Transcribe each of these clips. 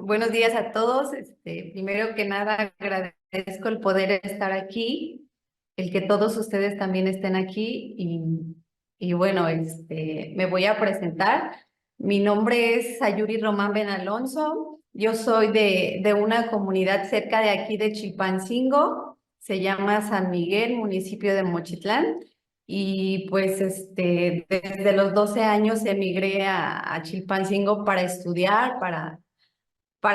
Buenos días a todos. Primero que nada, agradezco el poder estar aquí, el que todos ustedes también estén aquí y bueno, me voy a presentar. Mi nombre es Sayuri Román Benalonso. Yo soy de una comunidad cerca de aquí de Chilpancingo. Se llama San Miguel, municipio de Mochitlán. Y pues desde los 12 años emigré a Chilpancingo para estudiar, para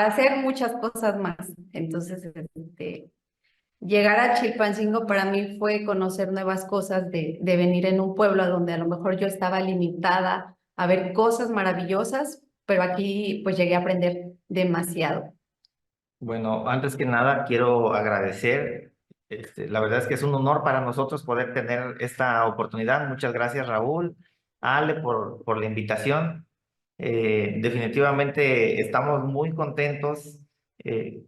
hacer muchas cosas más. Entonces, llegar a Chilpancingo para mí fue conocer nuevas cosas de venir en un pueblo donde a lo mejor yo estaba limitada a ver cosas maravillosas, pero aquí pues llegué a aprender demasiado. Bueno, antes que nada quiero agradecer. La verdad es que es un honor para nosotros poder tener esta oportunidad. Muchas gracias, Raúl, Ale, por la invitación. Definitivamente estamos muy contentos, eh,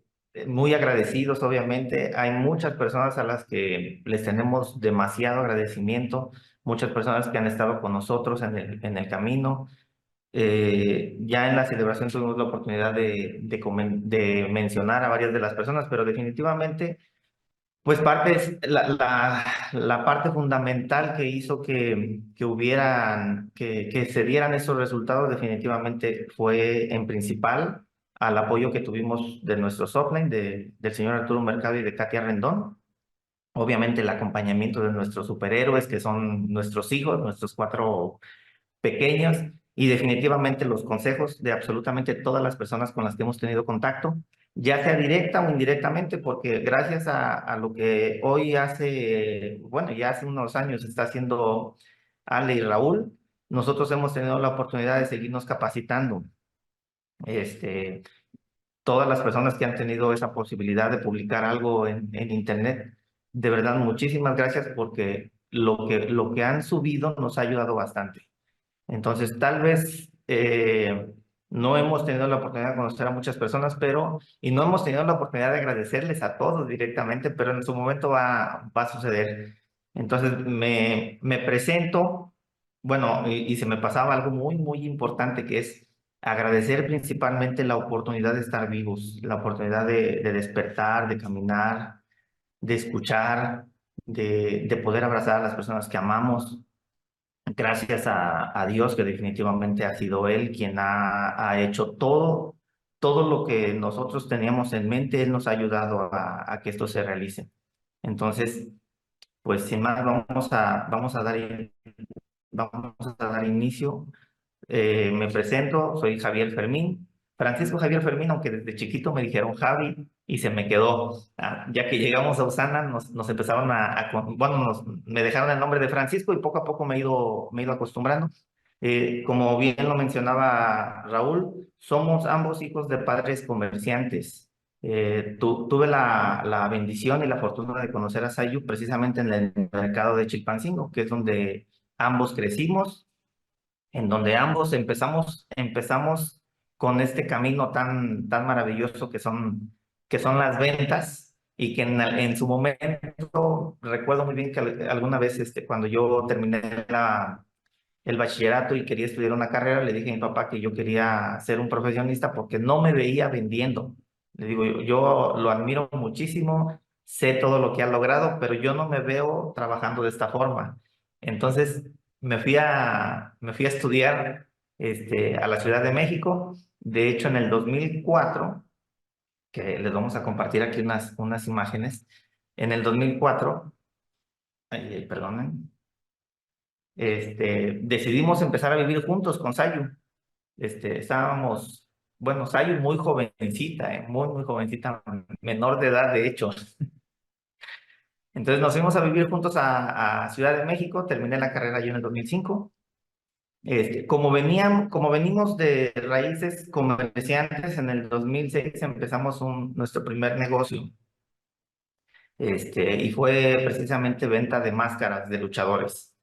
muy agradecidos, obviamente. Hay muchas personas a las que les tenemos demasiado agradecimiento, muchas personas que han estado con nosotros en el camino. Ya en la celebración tuvimos la oportunidad de mencionar a varias de las personas, pero definitivamente, pues la parte fundamental que hizo que se dieran esos resultados definitivamente fue en principal al apoyo que tuvimos de nuestros offline, del señor Arturo Mercado y de Katia Rendón. Obviamente el acompañamiento de nuestros superhéroes, que son nuestros hijos, nuestros cuatro pequeños, y definitivamente los consejos de absolutamente todas las personas con las que hemos tenido contacto, ya sea directa o indirectamente, porque gracias a lo que hoy hace, bueno, ya hace unos años está haciendo Ale y Raúl, nosotros hemos tenido la oportunidad de seguirnos capacitando. Este, Todas las personas que han tenido esa posibilidad de publicar algo en Internet, de verdad, muchísimas gracias porque lo que han subido nos ha ayudado bastante. Entonces, tal vez no hemos tenido la oportunidad de conocer a muchas personas, y no hemos tenido la oportunidad de agradecerles a todos directamente, pero en su momento va a suceder. Entonces, me presento, bueno, y se me pasaba algo muy, muy importante, que es agradecer principalmente la oportunidad de estar vivos, la oportunidad de despertar, de caminar, de escuchar, de poder abrazar a las personas que amamos. Gracias a Dios, que definitivamente ha sido Él quien ha hecho todo lo que nosotros teníamos en mente. Él nos ha ayudado a que esto se realice. Entonces, pues sin más, vamos a dar inicio. Me presento, soy Javier Fermín, Francisco Javier Fermín, aunque desde chiquito me dijeron Javi y se me quedó. Ya que llegamos a Usana, nos empezaron bueno, me dejaron el nombre de Francisco y poco a poco me he ido acostumbrando. Como bien lo mencionaba Raúl, somos ambos hijos de padres comerciantes. Tuve la bendición y la fortuna de conocer a Sayu precisamente en el mercado de Chilpancingo, que es donde ambos crecimos, en donde ambos empezamos con este camino tan maravilloso que son las ventas, y que en su momento recuerdo muy bien que alguna vez, cuando yo terminé el bachillerato y quería estudiar una carrera, le dije a mi papá que yo quería ser un profesionista porque no me veía vendiendo. Le digo, yo lo admiro muchísimo, sé todo lo que ha logrado, pero yo no me veo trabajando de esta forma. Entonces me fui a estudiar, a la Ciudad de México. De hecho, en el 2004, que les vamos a compartir aquí unas imágenes, en el 2004, perdonen, decidimos empezar a vivir juntos con Sayu. Estábamos, bueno, Sayu muy jovencita, muy, muy jovencita, menor de edad, de hecho. Entonces nos fuimos a vivir juntos a Ciudad de México, terminé la carrera yo en el 2005. Como venimos de raíces comerciantes, en el 2006 empezamos nuestro primer negocio, y fue precisamente venta de máscaras de luchadores.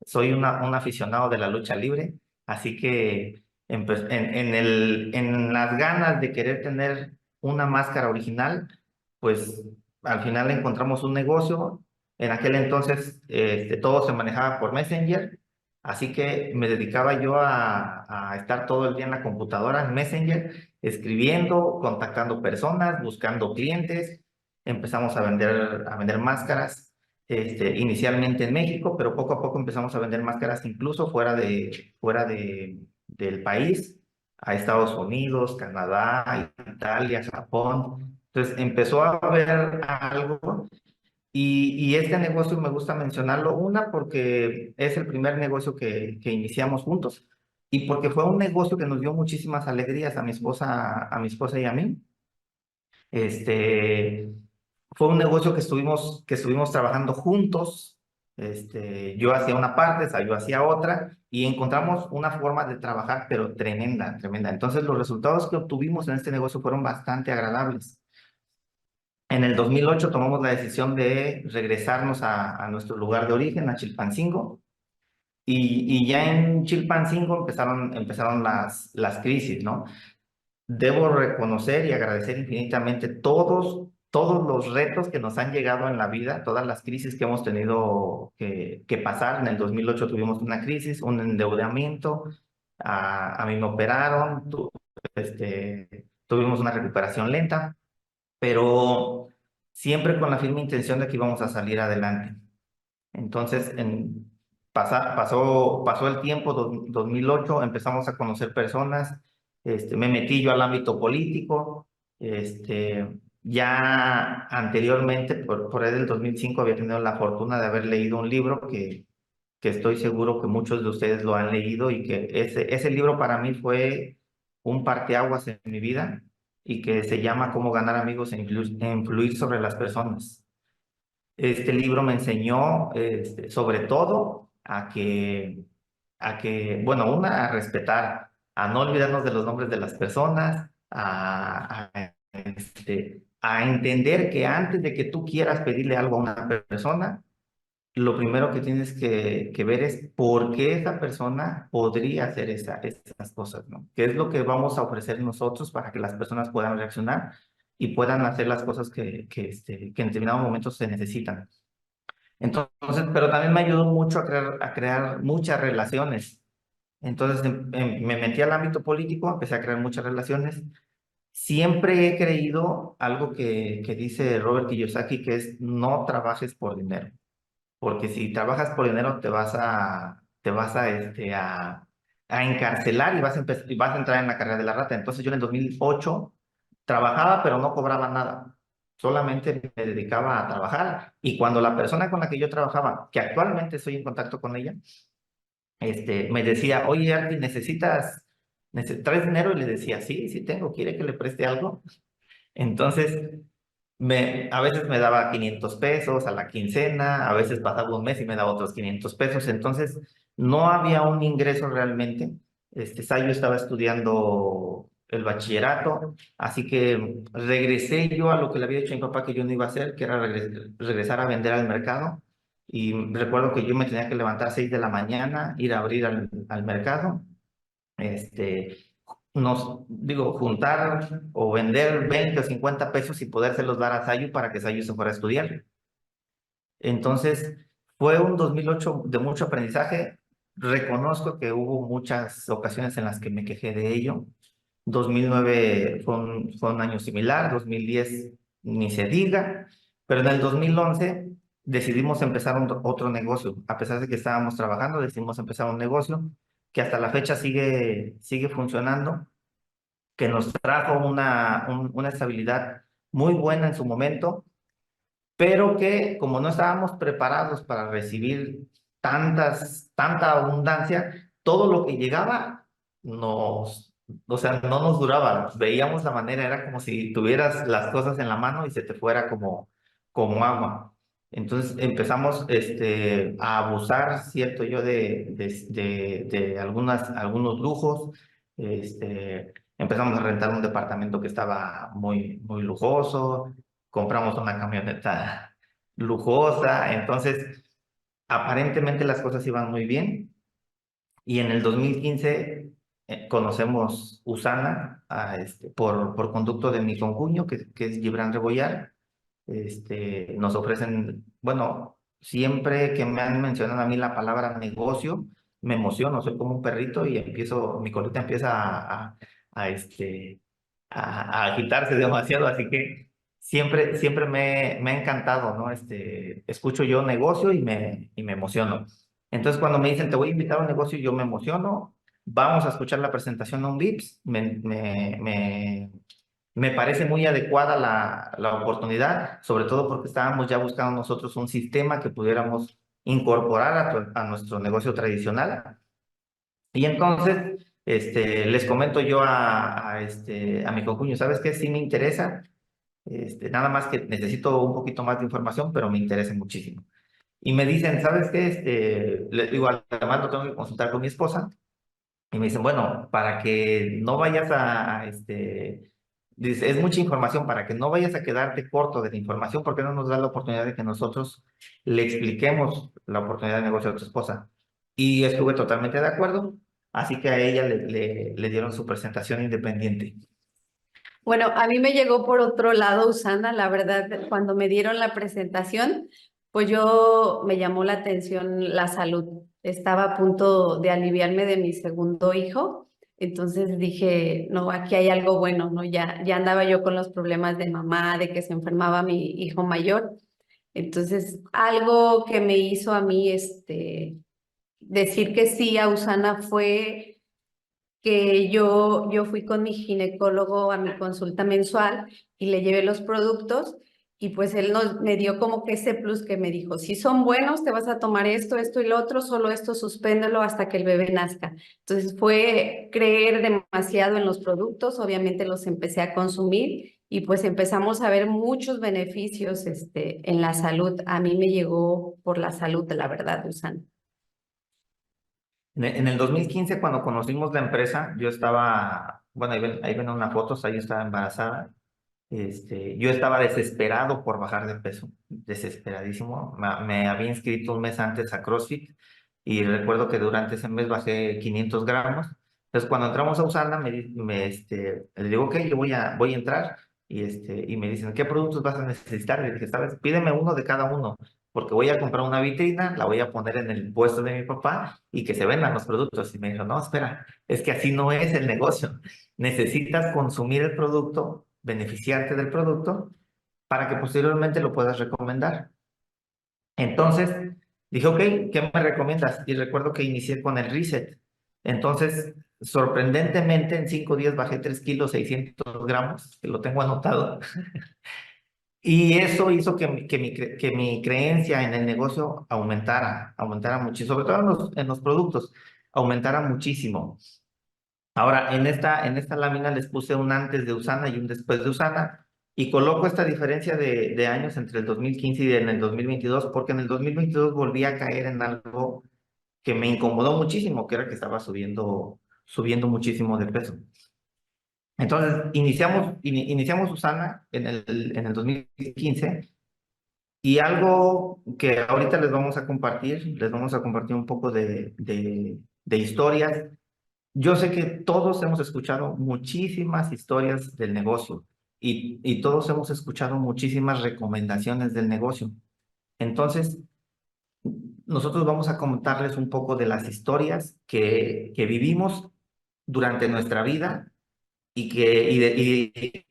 Soy un aficionado de la lucha libre, así que en las ganas de querer tener una máscara original, pues al final encontramos un negocio. En aquel entonces todo se manejaba por Messenger, Así que me dedicaba yo a estar todo el día en la computadora, en Messenger, escribiendo, contactando personas, buscando clientes. Empezamos a vender máscaras, inicialmente en México, pero poco a poco empezamos a vender máscaras incluso del país, a Estados Unidos, Canadá, Italia, Japón. Entonces empezó a haber algo y este negocio me gusta mencionarlo, una, porque es el primer negocio que iniciamos juntos y porque fue un negocio que nos dio muchísimas alegrías a mi esposa y a mí. Este, Fue un negocio que estuvimos trabajando juntos. Yo hacía una parte, yo hacía otra y encontramos una forma de trabajar, pero tremenda, tremenda. Entonces los resultados que obtuvimos en este negocio fueron bastante agradables. En el 2008 tomamos la decisión de regresarnos a nuestro lugar de origen, a Chilpancingo, y ya en Chilpancingo empezaron las crisis, ¿no? Debo reconocer y agradecer infinitamente todos los retos que nos han llegado en la vida, todas las crisis que hemos tenido que pasar. En el 2008 tuvimos una crisis, un endeudamiento, a mí me operaron, tuvimos una recuperación lenta, pero siempre con la firme intención de que íbamos a salir adelante. Entonces, pasó el tiempo, 2008, empezamos a conocer personas, me metí yo al ámbito político, ya anteriormente, por ahí del 2005, había tenido la fortuna de haber leído un libro que estoy seguro que muchos de ustedes lo han leído y que ese libro para mí fue un parteaguas en mi vida y que se llama Cómo ganar amigos e influir sobre las personas. Este libro me enseñó, sobre todo bueno, a respetar, a no olvidarnos de los nombres de las personas, a entender que antes de que tú quieras pedirle algo a una persona, lo primero que tienes que ver es por qué esa persona podría hacer esas cosas, ¿no? ¿Qué es lo que vamos a ofrecer nosotros para que las personas puedan reaccionar y puedan hacer las cosas que en determinados momentos se necesitan? Entonces, pero también me ayudó mucho a crear muchas relaciones. Entonces, me metí al ámbito político, empecé a crear muchas relaciones. Siempre he creído algo que dice Robert Kiyosaki, que es no trabajes por dinero. Porque si trabajas por dinero te vas a encarcelar y y vas a entrar en la carrera de la rata. Entonces yo en el 2008 trabajaba, pero no cobraba nada. Solamente me dedicaba a trabajar. Y cuando la persona con la que yo trabajaba, que actualmente estoy en contacto con ella, me decía, oye, Arti, ¿traes dinero? Y le decía, sí, sí tengo, ¿quiere que le preste algo? Entonces, a veces me daba 500 pesos a la quincena, a veces pasaba un mes y me daba otros 500 pesos. Entonces, no había un ingreso realmente. Yo estaba estudiando el bachillerato, así que regresé yo a lo que le había dicho a mi papá que yo no iba a hacer, que era regresar a vender al mercado. Y recuerdo que yo me tenía que levantar a 6 de la mañana, ir a abrir al mercado, este, juntar o vender 20 o 50 pesos y podérselos dar a Sayu para que Sayu se fuera a estudiar. Entonces, fue un 2008 de mucho aprendizaje. Reconozco que hubo muchas ocasiones en las que me quejé de ello. 2009 fue un año similar, 2010 ni se diga, pero en el 2011 decidimos empezar otro negocio. A pesar de que estábamos trabajando, decidimos empezar un negocio que hasta la fecha sigue funcionando, que nos trajo una estabilidad muy buena en su momento, pero que como no estábamos preparados para recibir tanta abundancia, todo lo que llegaba o sea, no nos duraba. Veíamos la manera, era como si tuvieras las cosas en la mano y se te fuera como agua. Entonces empezamos, a abusar, cierto yo, de algunos lujos. Empezamos a rentar un departamento que estaba muy, muy lujoso, compramos una camioneta lujosa. Entonces aparentemente las cosas iban muy bien y en el 2015 conocemos Usana, por conducto de mi concuño, que es Gibran Rebollar. Nos ofrecen, bueno, siempre que me han mencionado a mí la palabra negocio, me emociono, soy como un perrito y mi colita empieza a agitarse demasiado, así que siempre me ha encantado, ¿no? Escucho yo negocio y me emociono. Entonces, cuando me dicen, te voy a invitar a un negocio, yo me emociono, vamos a escuchar la presentación de un VIPS, me parece muy adecuada la oportunidad, sobre todo porque estábamos ya buscando nosotros un sistema que pudiéramos incorporar a nuestro negocio tradicional. Y entonces, les comento yo a mi concuño, ¿sabes qué? Sí me interesa, nada más que necesito un poquito más de información, pero me interesa muchísimo. Y me dicen, ¿sabes qué? Les digo, además lo tengo que consultar con mi esposa, y me dicen, bueno, para que no vayas dice, es mucha información, para que no vayas a quedarte corto de la información, ¿por qué no nos da la oportunidad de que nosotros le expliquemos la oportunidad de negocio a tu esposa? Y estuve totalmente de acuerdo, así que a ella le dieron su presentación independiente. Bueno, a mí me llegó por otro lado, Usana, la verdad, cuando me dieron la presentación, pues yo me llamó la atención la salud. Estaba a punto de aliviarme de mi segundo hijo, entonces dije, no, aquí hay algo bueno, ¿no? Ya andaba yo con los problemas de mamá, de que se enfermaba mi hijo mayor. Entonces, algo que me hizo a mí, decir que sí a Usana fue que yo fui con mi ginecólogo a mi consulta mensual y le llevé los productos y pues él me dio como que ese plus que me dijo, si son buenos, te vas a tomar esto, esto y lo otro, solo esto suspéndelo hasta que el bebé nazca. Entonces fue creer demasiado en los productos, obviamente los empecé a consumir y pues empezamos a ver muchos beneficios en la salud. A mí me llegó por la salud, la verdad, Usana. En el 2015, cuando conocimos la empresa, yo estaba, bueno, ahí ven unas fotos, ahí estaba embarazada. Yo estaba desesperado por bajar de peso, desesperadísimo. Me había inscrito un mes antes a CrossFit y recuerdo que durante ese mes bajé 500 gramos. Entonces, cuando entramos a Usana, le digo, ok, yo voy a entrar y me dicen, ¿qué productos vas a necesitar? Le dije, ¿sabes? Pídeme uno de cada uno, porque voy a comprar una vitrina, la voy a poner en el puesto de mi papá y que se vendan los productos. Y me dijo, no, espera, es que así no es el negocio. Necesitas consumir el producto, beneficiarte del producto, para que posteriormente lo puedas recomendar. Entonces, dije, ok, ¿qué me recomiendas? Y recuerdo que inicié con el reset. Entonces, sorprendentemente, en 5 días bajé 3 kilos 600 gramos, que lo tengo anotado. Y eso hizo que mi creencia en el negocio aumentara muchísimo, sobre todo en los productos, aumentara muchísimo. Ahora, en esta lámina les puse un antes de Usana y un después de Usana y coloco esta diferencia de años entre el 2015 y en el 2022 porque en el 2022 volví a caer en algo que me incomodó muchísimo, que era que estaba subiendo muchísimo de peso. Entonces, iniciamos Usana en el 2015 y algo que ahorita les vamos a compartir un poco de historias. Yo sé que todos hemos escuchado muchísimas historias del negocio y todos hemos escuchado muchísimas recomendaciones del negocio. Entonces, nosotros vamos a contarles un poco de las historias que vivimos durante nuestra vida y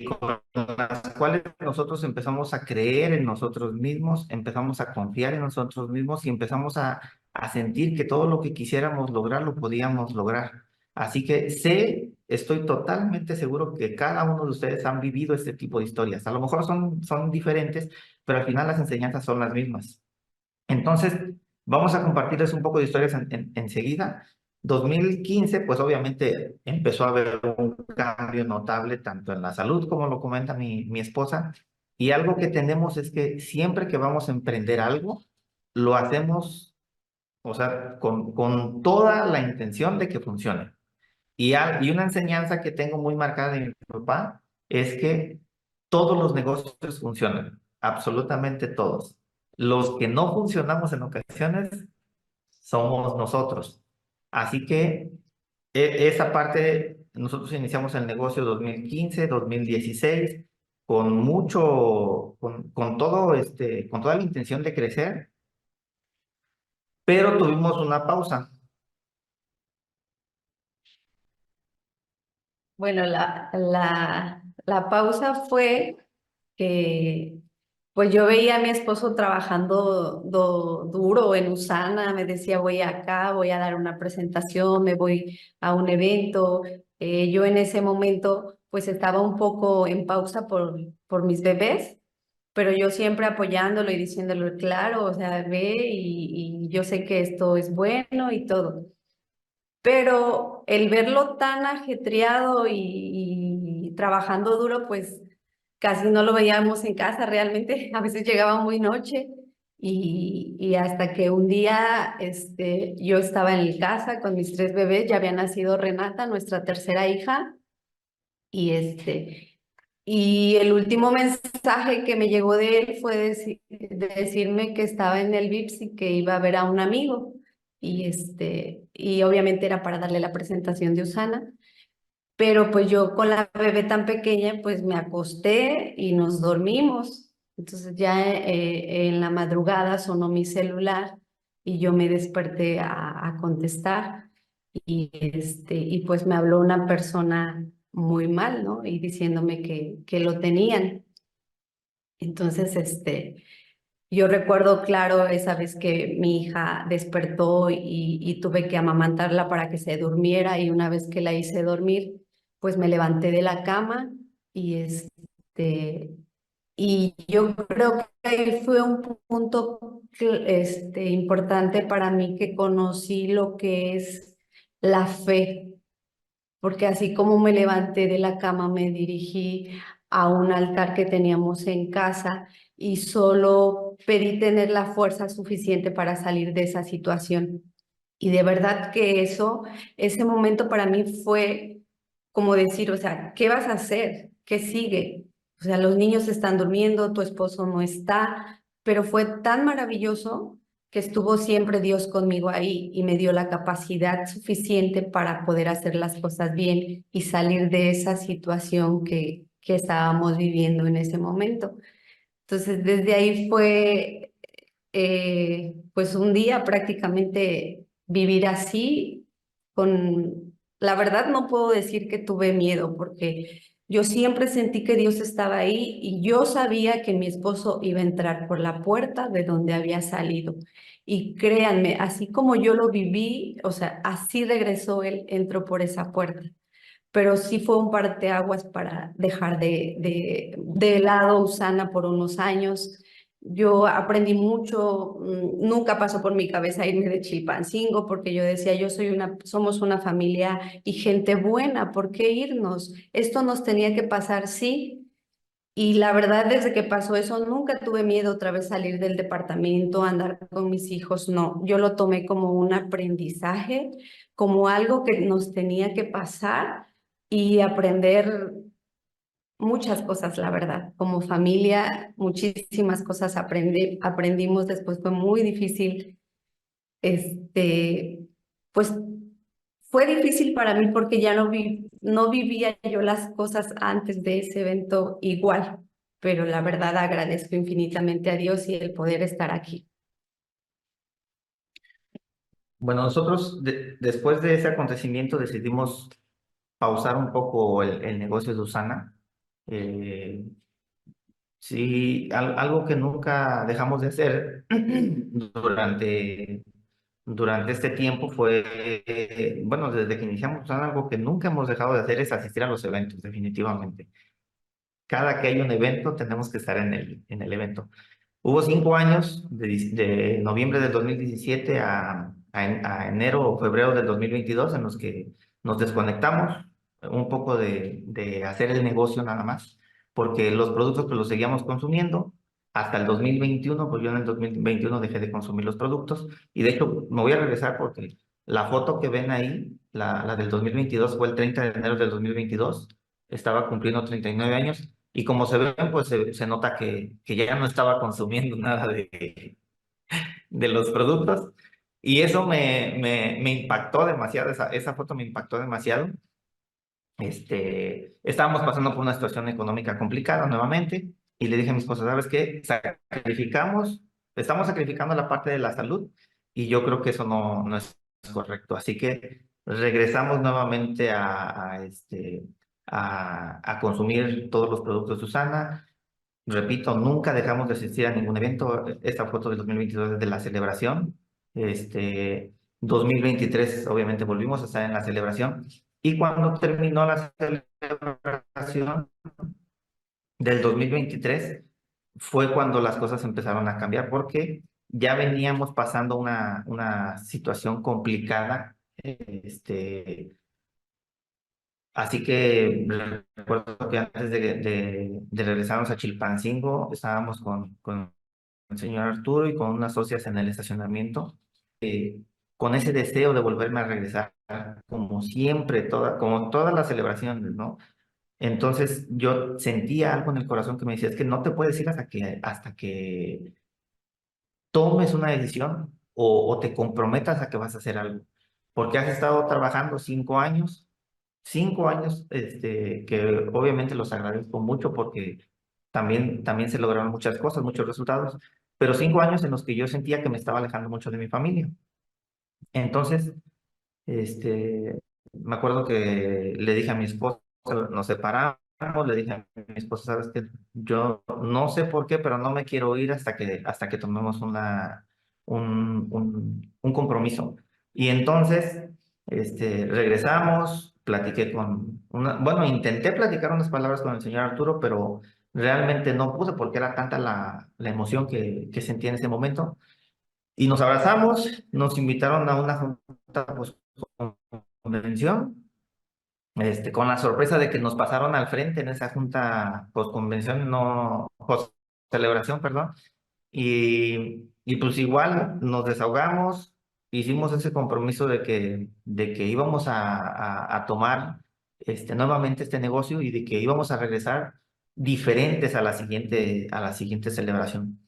con las cuales nosotros empezamos a creer en nosotros mismos, empezamos a confiar en nosotros mismos y empezamos a sentir que todo lo que quisiéramos lograr lo podíamos lograr. Así que estoy totalmente seguro que cada uno de ustedes han vivido este tipo de historias. A lo mejor son diferentes, pero al final las enseñanzas son las mismas. Entonces, vamos a compartirles un poco de historias enseguida. 2015, pues obviamente empezó a haber un cambio notable tanto en la salud como lo comenta mi esposa. Y algo que tenemos es que siempre que vamos a emprender algo, lo hacemos, o sea, con toda la intención de que funcione. Y una enseñanza que tengo muy marcada de mi papá es que todos los negocios funcionan, absolutamente todos. Los que no funcionamos en ocasiones somos nosotros. Así que esa parte, nosotros iniciamos el negocio 2015, 2016, con toda la intención de crecer, pero tuvimos una pausa. Bueno, la pausa fue que pues yo veía a mi esposo trabajando duro en Usana, me decía voy acá, voy a dar una presentación, me voy a un evento. Yo en ese momento pues estaba un poco en pausa por mis bebés, pero yo siempre apoyándolo y diciéndole, claro, o sea, ve y yo sé que esto es bueno y todo. Pero el verlo tan ajetreado y trabajando duro, pues casi no lo veíamos en casa realmente. A veces llegaba muy noche y hasta que un día yo estaba en casa con mis tres bebés, ya había nacido Renata, nuestra tercera hija, y y el último mensaje que me llegó de él fue de decirme que estaba en el VIPS y que iba a ver a un amigo. Y obviamente era para darle la presentación de Usana. Pero pues yo con la bebé tan pequeña, pues me acosté y nos dormimos. Entonces ya en la madrugada sonó mi celular y yo me desperté a contestar y pues me habló una persona muy mal, ¿no? Y diciéndome que lo tenían. Entonces, yo recuerdo claro esa vez que mi hija despertó y tuve que amamantarla para que se durmiera y una vez que la hice dormir, pues me levanté de la cama y y yo creo que ahí fue un punto importante para mí que conocí lo que es la fe, porque así como me levanté de la cama, me dirigí a un altar que teníamos en casa y solo pedí tener la fuerza suficiente para salir de esa situación. Y de verdad que ese momento para mí fue como decir, o sea, ¿qué vas a hacer? ¿Qué sigue? O sea, los niños están durmiendo, tu esposo no está, pero fue tan maravilloso que estuvo siempre Dios conmigo ahí y me dio la capacidad suficiente para poder hacer las cosas bien y salir de esa situación que estábamos viviendo en ese momento. Entonces, desde ahí fue, pues un día prácticamente vivir así, la verdad no puedo decir que tuve miedo, porque yo siempre sentí que Dios estaba ahí y yo sabía que mi esposo iba a entrar por la puerta de donde había salido. Y créanme, así como yo lo viví, o sea, así regresó él, entró por esa puerta, pero sí fue un parteaguas para dejar de lado Usana por unos años. Yo aprendí mucho, nunca pasó por mi cabeza irme de Chilpancingo porque yo decía, somos una familia y gente buena, ¿por qué irnos? Esto nos tenía que pasar, sí. Y la verdad, desde que pasó eso, nunca tuve miedo otra vez salir del departamento, andar con mis hijos, no. Yo lo tomé como un aprendizaje, como algo que nos tenía que pasar y aprender muchas cosas, la verdad. Como familia, muchísimas cosas aprendimos. Después fue muy difícil, este, pues fue difícil para mí porque ya no vivía yo las cosas antes de ese evento igual, pero la verdad agradezco infinitamente a Dios y el poder estar aquí. Bueno, nosotros después de ese acontecimiento decidimos pausar un poco el negocio de Usana. Eh, sí, algo que nunca dejamos de hacer durante este tiempo fue, bueno, desde que iniciamos Usana, algo que nunca hemos dejado de hacer es asistir a los eventos, definitivamente. Cada que hay un evento, tenemos que estar en el evento. Hubo 5 años, de noviembre del 2017 a enero o febrero del 2022, en los que nos desconectamos un poco de hacer el negocio nada más, porque los productos pues los seguíamos consumiendo hasta el 2021, pues yo en el 2021 dejé de consumir los productos y de hecho me voy a regresar porque la foto que ven ahí, la del 2022 fue el 30 de enero del 2022, estaba cumpliendo 39 años y como se ven, pues se nota que ya no estaba consumiendo nada de los productos. Y eso me impactó demasiado, esa foto me impactó demasiado. Estábamos pasando por una situación económica complicada nuevamente y le dije a mi esposa, ¿sabes qué? Estamos sacrificando la parte de la salud y yo creo que eso no es correcto. Así que regresamos nuevamente a consumir todos los productos de Usana. Repito, nunca dejamos de asistir a ningún evento. Esta foto del 2022 es de la celebración. 2023, obviamente, volvimos a estar en la celebración. Y cuando terminó la celebración del 2023, fue cuando las cosas empezaron a cambiar, porque ya veníamos pasando una situación complicada. Así que recuerdo que antes de regresarnos a Chilpancingo, estábamos con el señor Arturo y con unas socias en el estacionamiento, eh, con ese deseo de volverme a regresar, como siempre, como todas las celebraciones, ¿no? Entonces yo sentía algo en el corazón que me decía, es que no te puedes ir hasta que tomes una decisión o te comprometas a que vas a hacer algo, porque has estado trabajando 5 años. 5 años, que obviamente los agradezco mucho porque también se lograron muchas cosas, muchos resultados, pero 5 años en los que yo sentía que me estaba alejando mucho de mi familia. Entonces, me acuerdo que le dije a mi esposa, nos separamos, le dije a mi esposa, sabes que yo no sé por qué, pero no me quiero ir hasta que tomemos un compromiso. Y entonces, regresamos, platiqué bueno, intenté platicar unas palabras con el señor Arturo, pero realmente no pude porque era tanta la emoción que sentí en ese momento. Y nos abrazamos, nos invitaron a una junta convención, con la sorpresa de que nos pasaron al frente en esa junta post-convención, no, post-celebración, perdón, y pues igual nos desahogamos, hicimos ese compromiso de que íbamos a tomar nuevamente este negocio y de que íbamos a regresar diferentes a la siguiente celebración.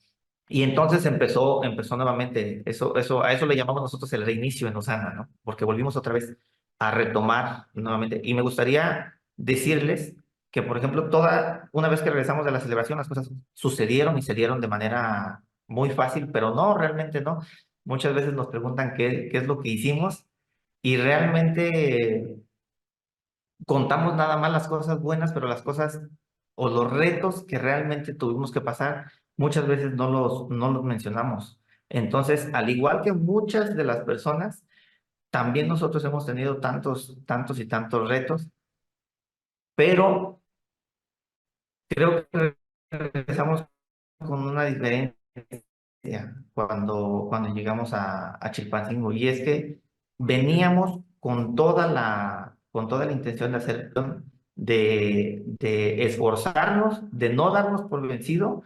Y entonces empezó nuevamente, a eso le llamamos nosotros el reinicio en Osana, ¿no? Porque volvimos otra vez a retomar nuevamente. Y me gustaría decirles que, por ejemplo, una vez que regresamos de la celebración, las cosas sucedieron y se dieron de manera muy fácil, pero no, realmente no. Muchas veces nos preguntan qué es lo que hicimos y realmente contamos nada más las cosas buenas, pero las cosas o los retos que realmente tuvimos que pasar, muchas veces no los mencionamos. Entonces, al igual que muchas de las personas, también nosotros hemos tenido tantos, tantos y tantos retos, pero creo que regresamos con una diferencia cuando llegamos a Chilpancingo, y es que veníamos con toda la intención de hacer, de esforzarnos, de no darnos por vencidos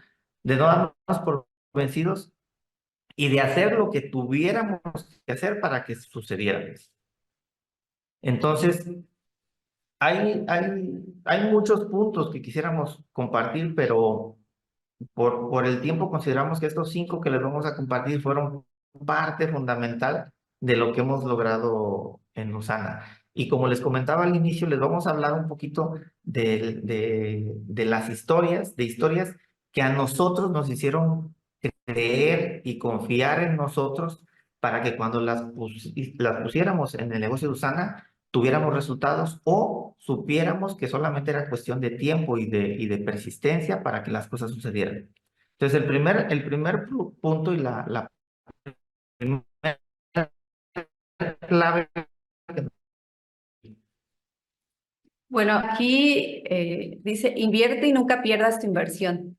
y de hacer lo que tuviéramos que hacer para que sucediera. Entonces, hay muchos puntos que quisiéramos compartir, pero por el tiempo consideramos que estos 5 que les vamos a compartir fueron parte fundamental de lo que hemos logrado en Usana. Y como les comentaba al inicio, les vamos a hablar un poquito de las historias que a nosotros nos hicieron creer y confiar en nosotros para que cuando las pusiéramos en el negocio de Usana, tuviéramos resultados o supiéramos que solamente era cuestión de tiempo y de persistencia para que las cosas sucedieran. Entonces, el primer punto y la primera clave. Bueno, aquí dice, invierte y nunca pierdas tu inversión.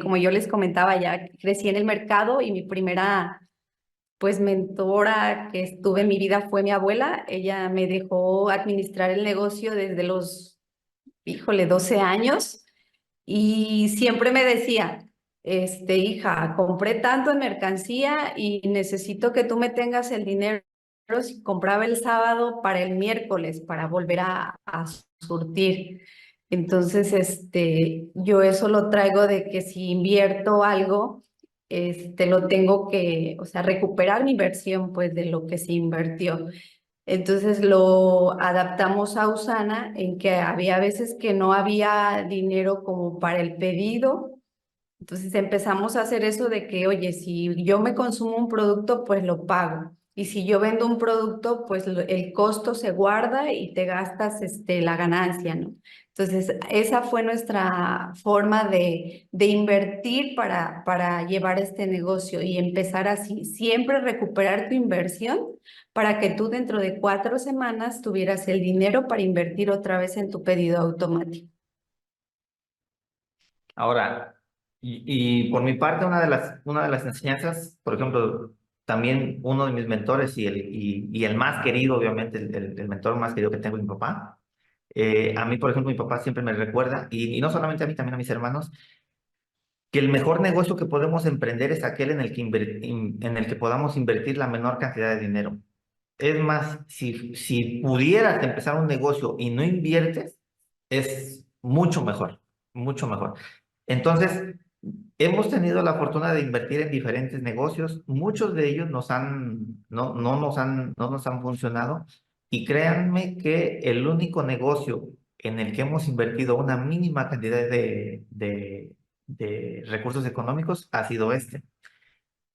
Como yo les comentaba, ya crecí en el mercado y mi primera, pues, mentora que estuve en mi vida fue mi abuela. Ella me dejó administrar el negocio desde los, híjole, 12 años y siempre me decía, hija, compré tanto en mercancía y necesito que tú me tengas el dinero si compraba el sábado para el miércoles para volver a surtir. Entonces, yo eso lo traigo de que si invierto algo, lo tengo que, o sea, recuperar mi inversión, pues, de lo que se invirtió. Entonces lo adaptamos a Usana en que había veces que no había dinero como para el pedido. Entonces empezamos a hacer eso de que, oye, si yo me consumo un producto, pues lo pago. Y si yo vendo un producto, pues el costo se guarda y te gastas la ganancia, ¿no? Entonces, esa fue nuestra forma de invertir para llevar este negocio y empezar así, siempre recuperar tu inversión para que tú dentro de 4 semanas tuvieras el dinero para invertir otra vez en tu pedido automático. Ahora, y por mi parte, una de las enseñanzas, por ejemplo, también uno de mis mentores y el más querido, obviamente, el mentor más querido que tengo es mi papá. A mí, por ejemplo, mi papá siempre me recuerda, y no solamente a mí, también a mis hermanos, que el mejor negocio que podemos emprender es aquel en el que, en el que podamos invertir la menor cantidad de dinero. Es más, si pudieras empezar un negocio y no inviertes, es mucho mejor, mucho mejor. Entonces, hemos tenido la fortuna de invertir en diferentes negocios. Muchos de ellos no nos han funcionado. Y créanme que el único negocio en el que hemos invertido una mínima cantidad de recursos económicos ha sido este.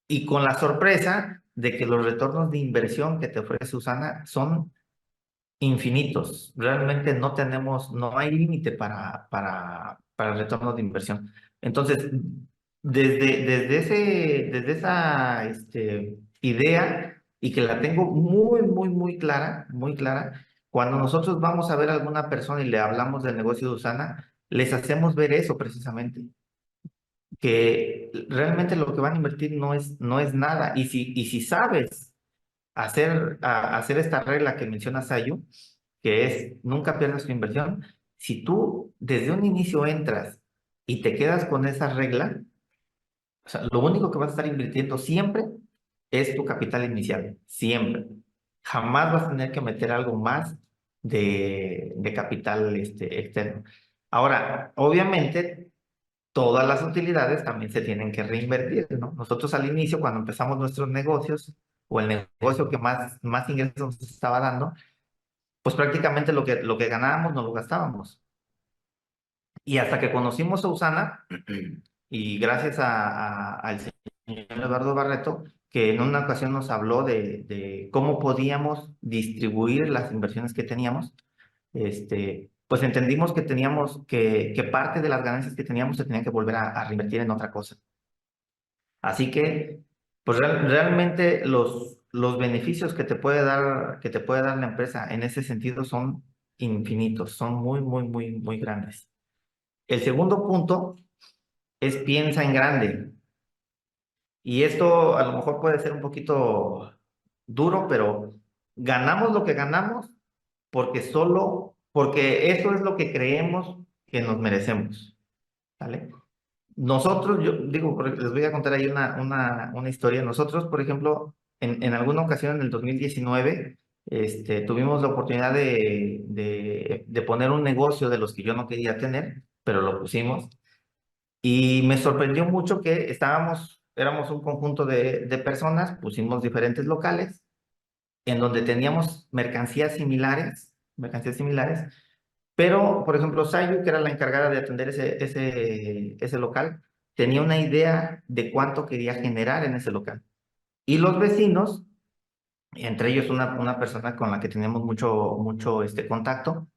Y con la sorpresa de que los retornos de inversión que te ofrece Usana son infinitos. Realmente no hay límite para el retorno de inversión. Entonces, desde esa idea, y que la tengo muy clara, cuando nosotros vamos a ver a alguna persona y le hablamos del negocio de Usana, les hacemos ver eso precisamente, que realmente lo que van a invertir no es nada. Y si sabes hacer esta regla que menciona Sayu, que es nunca pierdas tu inversión, si tú desde un inicio entras y te quedas con esa regla, o sea, lo único que vas a estar invirtiendo siempre es tu capital inicial, siempre. Jamás vas a tener que meter algo más de capital externo. Ahora, obviamente, todas las utilidades también se tienen que reinvertir, ¿no? Nosotros al inicio, cuando empezamos nuestros negocios, o el negocio que más ingresos nos estaba dando, pues prácticamente lo que ganábamos no lo gastábamos. Y hasta que conocimos a Usana, y gracias al señor Eduardo Barreto, que en una ocasión nos habló de cómo podíamos distribuir las inversiones que teníamos, pues entendimos que teníamos que parte de las ganancias que teníamos se tenían que volver a reinvertir en otra cosa. Así que, pues realmente los beneficios que te puede dar la empresa en ese sentido son infinitos, son muy grandes. El segundo punto es piensa en grande. Y esto a lo mejor puede ser un poquito duro, pero ganamos lo que ganamos porque eso es lo que creemos que nos merecemos. ¿Vale? Nosotros, yo digo, les voy a contar ahí una historia. Nosotros, por ejemplo, en alguna ocasión en el 2019, tuvimos la oportunidad de poner un negocio de los que yo no quería tener, pero lo pusimos. Y me sorprendió mucho que éramos un conjunto de personas, pusimos diferentes locales en donde teníamos mercancías similares, pero, por ejemplo, Sayu, que era la encargada de atender ese local, tenía una idea de cuánto quería generar en ese local. Y los vecinos, entre ellos una persona con la que teníamos mucho contacto,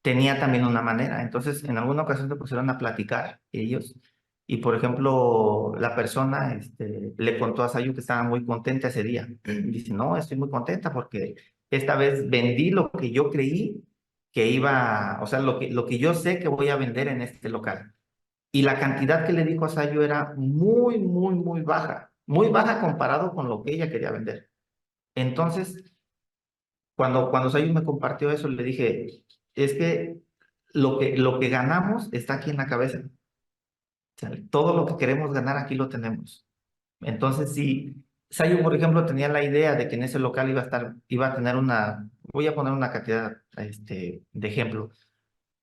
tenía también una manera. Entonces, en alguna ocasión se pusieron a platicar ellos. Y, por ejemplo, la persona le contó a Sayu que estaba muy contenta ese día. Dice, no, estoy muy contenta porque esta vez vendí lo que yo creí que iba, o sea, lo que yo sé que voy a vender en este local. Y la cantidad que le dijo a Sayu era muy baja comparado con lo que ella quería vender. Entonces, cuando Sayu me compartió eso, le dije, es que lo que ganamos está aquí en la cabeza. O sea, todo lo que queremos ganar aquí lo tenemos. Entonces, si Sayu, por ejemplo, tenía la idea de que en ese local iba a tener voy a poner una cantidad, de ejemplo,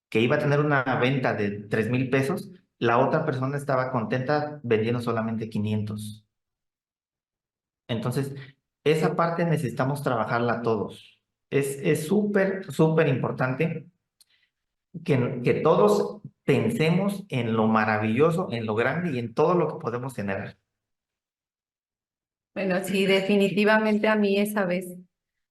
que iba a tener una venta de 3,000 pesos, la otra persona estaba contenta vendiendo solamente 500. Entonces, esa parte necesitamos trabajarla todos. Es súper importante que todos pensemos en lo maravilloso, en lo grande y en todo lo que podemos generar. Bueno, sí, definitivamente a mí esa vez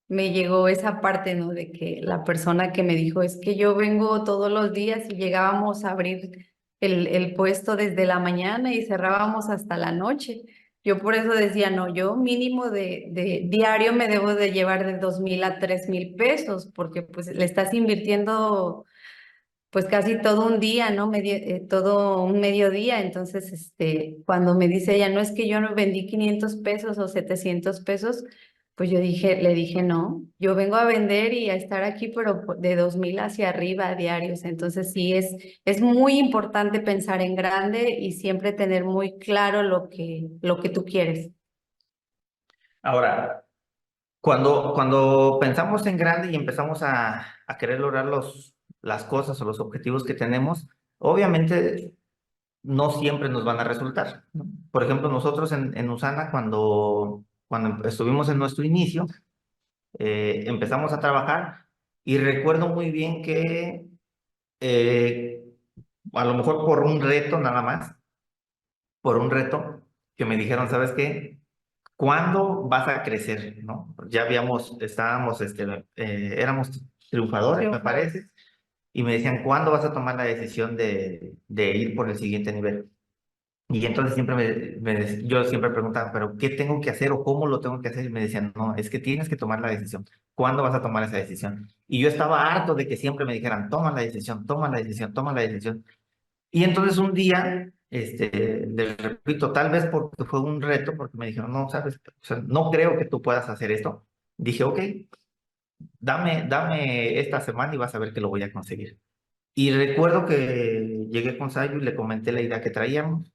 me llegó esa parte, ¿no? De que la persona que me dijo, es que yo vengo todos los días y llegábamos a abrir el puesto desde la mañana y cerrábamos hasta la noche. Yo por eso decía, no, yo mínimo de diario me debo de llevar de 2,000 a 3,000 pesos, porque pues le estás invirtiendo pues casi todo un día, ¿no? Todo un mediodía. Entonces, cuando me dice ella, no es que yo no vendí 500 pesos o 700 pesos, pues le dije, no, yo vengo a vender y a estar aquí, pero de 2,000 hacia arriba diarios. Entonces, sí, es muy importante pensar en grande y siempre tener muy claro lo que tú quieres. Ahora, cuando pensamos en grande y empezamos a querer lograr las cosas o los objetivos que tenemos, obviamente no siempre nos van a resultar, ¿no? Por ejemplo, nosotros en Usana, cuando estuvimos en nuestro inicio, empezamos a trabajar y recuerdo muy bien que eh, a lo mejor por un reto nada más, por un reto que me dijeron, ¿sabes qué? ¿Cuándo vas a crecer? ¿No? Ya estábamos, éramos triunfadores, me Triunfador. parece, y me decían, ¿cuándo vas a tomar la decisión de ir por el siguiente nivel? Y entonces siempre yo siempre preguntaba, ¿pero qué tengo que hacer o cómo lo tengo que hacer? Y me decían, no, es que tienes que tomar la decisión. ¿Cuándo vas a tomar esa decisión? Y yo estaba harto de que siempre me dijeran, toma la decisión, toma la decisión, toma la decisión. Y entonces un día, les repito, tal vez porque fue un reto, porque me dijeron, no, sabes, o sea, no creo que tú puedas hacer esto. Dije, ok, dame esta semana y vas a ver que lo voy a conseguir. Y recuerdo que llegué con Sayo y le comenté la idea que traíamos.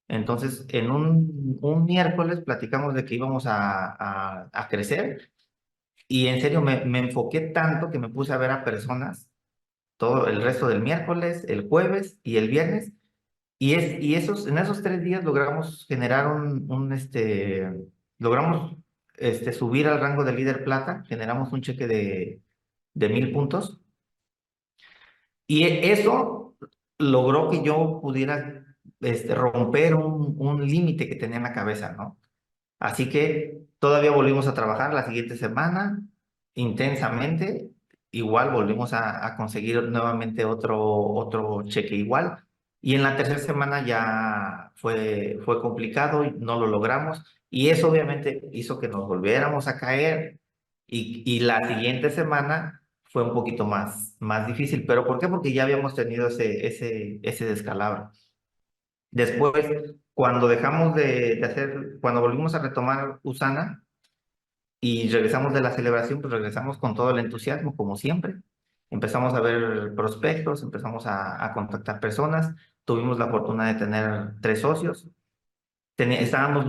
Entonces, en un miércoles platicamos de que íbamos a crecer y en serio me enfoqué tanto que me puse a ver a personas todo el resto del miércoles, el jueves y el viernes. En esos 3 días logramos generar logramos subir al rango de líder plata, generamos un cheque de 1,000 puntos y eso logró que yo pudiera romper un límite que tenía en la cabeza, ¿no? Así que todavía volvimos a trabajar la siguiente semana intensamente. Igual volvimos a conseguir nuevamente otro cheque igual. Y en la tercera semana ya fue complicado y no lo logramos. Y eso obviamente hizo que nos volviéramos a caer. Y la siguiente semana fue un poquito más difícil. ¿Pero por qué? Porque ya habíamos tenido ese descalabro. Después, cuando dejamos de hacer, cuando volvimos a retomar Usana y regresamos de la celebración, pues regresamos con todo el entusiasmo, como siempre. Empezamos a ver prospectos, empezamos a contactar personas, tuvimos la fortuna de tener 3 socios. Estábamos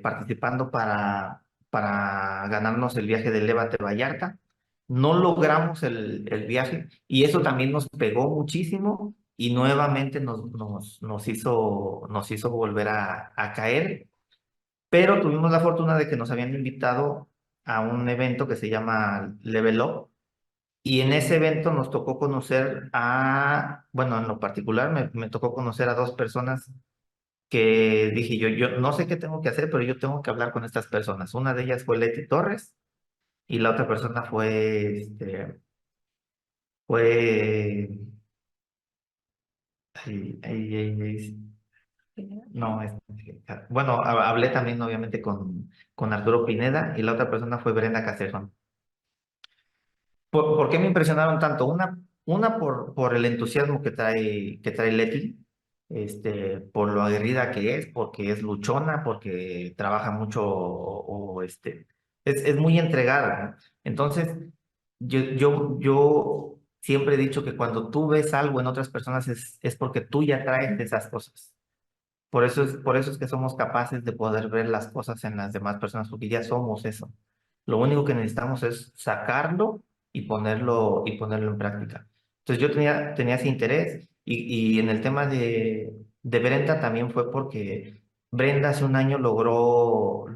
participando para ganarnos el viaje del Lévate Vallarta. No logramos el viaje y eso también nos pegó muchísimo y nuevamente nos hizo volver a caer, pero tuvimos la fortuna de que nos habían invitado a un evento que se llama Level Up y en ese evento nos tocó conocer bueno, en lo particular me tocó conocer a 2 personas que dije yo no sé qué tengo que hacer, pero yo tengo que hablar con estas personas. Una de ellas fue Leti Torres y la otra persona fue, no, bueno, hablé también obviamente con Arturo Pineda y la otra persona fue Brenda Castrejón. ¿Por qué me impresionaron tanto? Una por el entusiasmo que trae Leti, por lo aguerrida que es, porque es luchona, porque trabaja mucho es muy entregada, ¿no? Entonces, yo siempre he dicho que cuando tú ves algo en otras personas es porque tú ya traes esas cosas. Por eso es que somos capaces de poder ver las cosas en las demás personas, porque ya somos eso. Lo único que necesitamos es sacarlo y ponerlo en práctica. Entonces yo tenía ese interés y en el tema de Brenda también fue porque Brenda hace un año logró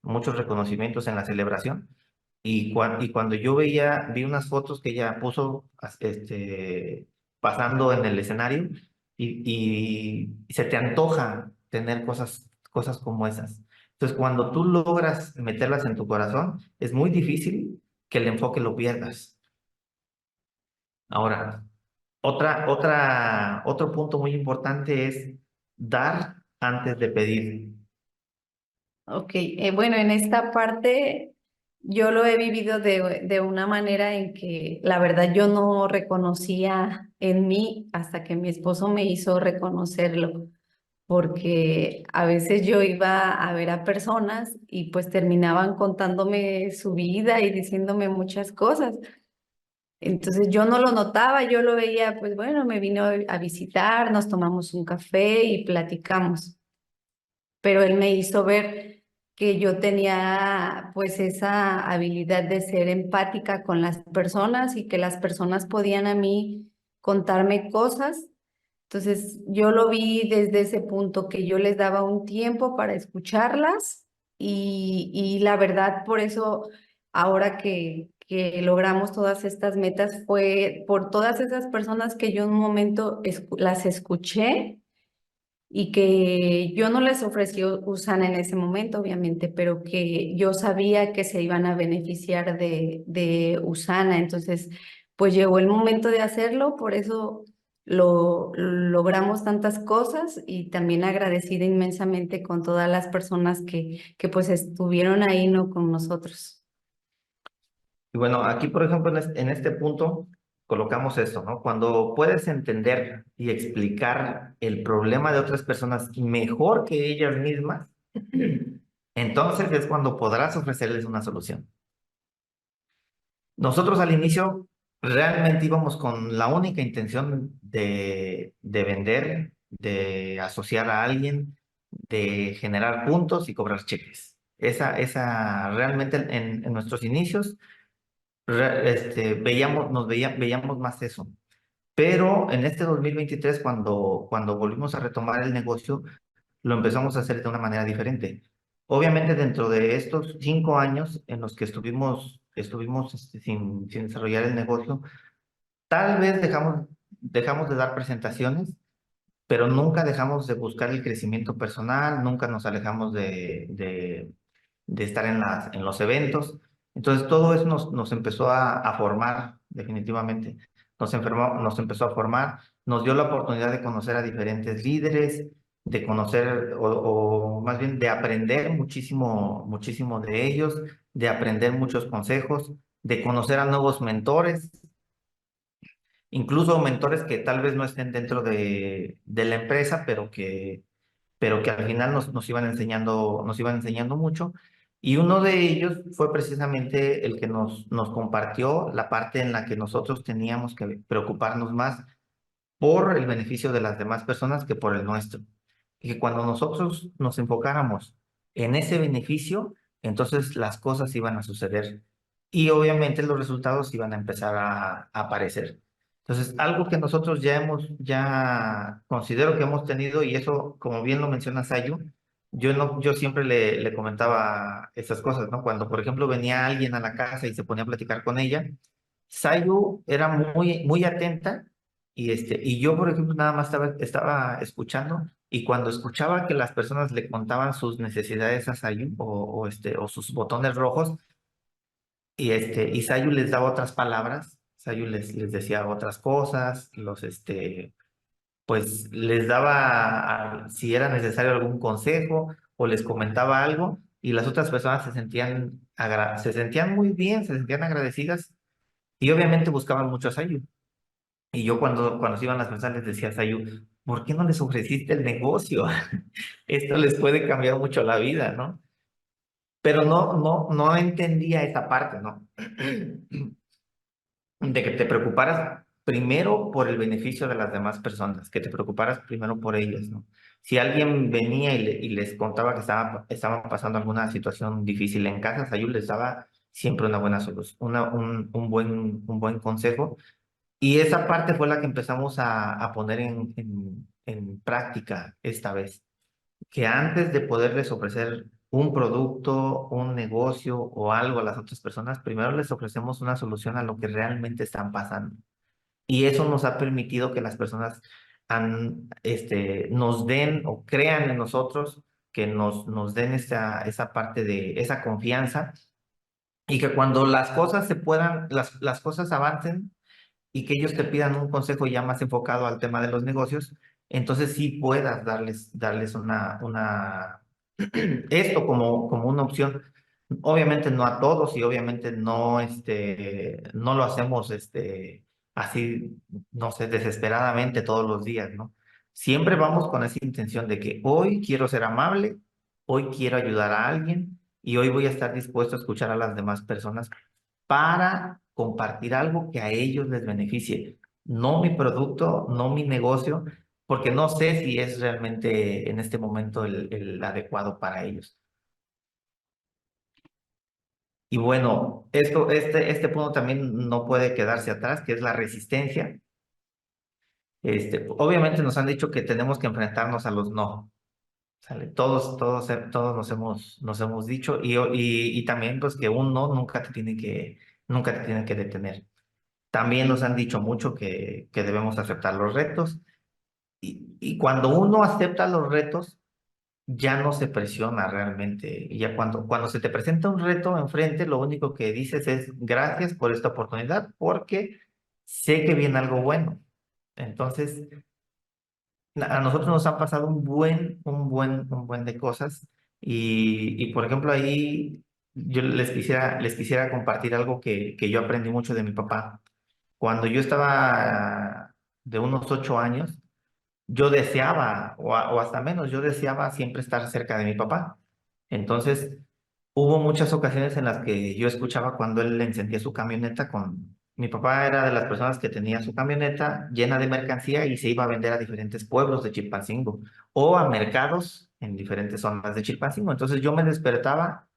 muchos reconocimientos en la celebración y cuando yo vi unas fotos que ella puso pasando en el escenario y se te antoja tener cosas cosas como esas. Entonces, cuando tú logras meterlas en tu corazón, es muy difícil que el enfoque lo pierdas. Ahora, otro punto muy importante es dar antes de pedir. Ok, bueno, en esta parte yo lo he vivido de una manera en que la verdad yo no reconocía en mí hasta que mi esposo me hizo reconocerlo, porque a veces yo iba a ver a personas y pues terminaban contándome su vida y diciéndome muchas cosas. Entonces yo no lo notaba, yo lo veía, pues bueno, me vino a visitar, nos tomamos un café y platicamos, pero él me hizo ver que yo tenía pues esa habilidad de ser empática con las personas y que las personas podían a mí contarme cosas. Entonces yo lo vi desde ese punto que yo les daba un tiempo para escucharlas y la verdad por eso ahora que logramos todas estas metas fue por todas esas personas que yo en un momento las escuché y que yo no les ofrecí Usana en ese momento, obviamente, pero que yo sabía que se iban a beneficiar de Usana. Entonces, pues llegó el momento de hacerlo, por eso logramos tantas cosas y también agradecida inmensamente con todas las personas que pues estuvieron ahí, ¿no? Con nosotros. Y bueno, aquí, por ejemplo, en este punto colocamos esto, ¿no? Cuando puedes entender y explicar el problema de otras personas mejor que ellas mismas, entonces es cuando podrás ofrecerles una solución. Nosotros al inicio realmente íbamos con la única intención de vender, de asociar a alguien, de generar puntos y cobrar cheques. Esa realmente en nuestros inicios veíamos más eso. Pero en este 2023, cuando volvimos a retomar el negocio, lo empezamos a hacer de una manera diferente. Obviamente, dentro de estos 5 años en los que estuvimos sin desarrollar el negocio, tal vez dejamos de dar presentaciones, pero nunca dejamos de buscar el crecimiento personal, nunca nos alejamos de estar en los eventos. Entonces, todo eso nos empezó a formar definitivamente. Nos empezó a formar, nos dio la oportunidad de conocer a diferentes líderes, de conocer o más bien de aprender muchísimo, muchísimo de ellos, de aprender muchos consejos, de conocer a nuevos mentores, incluso mentores que tal vez no estén dentro de la empresa, pero que al final nos iban enseñando mucho. Y uno de ellos fue precisamente el que nos compartió la parte en la que nosotros teníamos que preocuparnos más por el beneficio de las demás personas que por el nuestro. Y que cuando nosotros nos enfocáramos en ese beneficio, entonces las cosas iban a suceder y obviamente los resultados iban a empezar a aparecer. Entonces, algo que nosotros ya considero que hemos tenido, y eso, como bien lo menciona Sayu, yo siempre le comentaba esas cosas, ¿no? Cuando, por ejemplo, venía alguien a la casa y se ponía a platicar con ella, Sayu era muy, muy atenta y yo, por ejemplo, nada más estaba escuchando y cuando escuchaba que las personas le contaban sus necesidades a Sayu o sus botones rojos y Sayu les daba otras palabras, Sayu les decía otras cosas, pues les daba, si era necesario algún consejo o les comentaba algo y las otras personas se sentían muy bien, se sentían agradecidas y obviamente buscaban mucho a Sayu. Y yo cuando se iban las personas les decía a Sayu, ¿por qué no les ofreciste el negocio? Esto les puede cambiar mucho la vida, ¿no? Pero no entendía esa parte, ¿no? De que te preocuparas primero por el beneficio de las demás personas, que te preocuparas primero por ellas, ¿no? Si alguien venía y les contaba que estaban pasando alguna situación difícil en casa, Sayu les daba siempre una buena solución, un buen consejo. Y esa parte fue la que empezamos a poner en práctica esta vez, que antes de poderles ofrecer un producto, un negocio o algo a las otras personas, primero les ofrecemos una solución a lo que realmente están pasando. Y eso nos ha permitido que las personas nos den o crean en nosotros que nos den esa parte de esa confianza y que cuando las cosas se puedan, las cosas avancen y que ellos te pidan un consejo ya más enfocado al tema de los negocios, entonces sí puedas darles esto como una opción. Obviamente no a todos y obviamente no, no lo hacemos así, no sé, desesperadamente todos los días, ¿no? Siempre vamos con esa intención de que hoy quiero ser amable, hoy quiero ayudar a alguien y hoy voy a estar dispuesto a escuchar a las demás personas para compartir algo que a ellos les beneficie, no mi producto, no mi negocio, porque no sé si es realmente en este momento el adecuado para ellos. Y bueno, este punto también no puede quedarse atrás, que es la resistencia. Obviamente nos han dicho que tenemos que enfrentarnos a los no. ¿Sale? Todos nos hemos dicho y también pues que un no nunca te tiene que detener. También nos han dicho mucho que debemos aceptar los retos y cuando uno acepta los retos, ya no se presiona realmente. Y ya cuando se te presenta un reto enfrente, lo único que dices es gracias por esta oportunidad porque sé que viene algo bueno. Entonces, a nosotros nos han pasado un buen de cosas y por ejemplo, ahí yo les quisiera compartir algo que yo aprendí mucho de mi papá. Cuando yo estaba de unos 8 años, yo deseaba, o hasta menos, yo deseaba siempre estar cerca de mi papá. Entonces, hubo muchas ocasiones en las que yo escuchaba cuando él encendía su camioneta con... Mi papá era de las personas que tenía su camioneta llena de mercancía y se iba a vender a diferentes pueblos de Chilpancingo o a mercados en diferentes zonas de Chilpancingo. Entonces yo me despertaba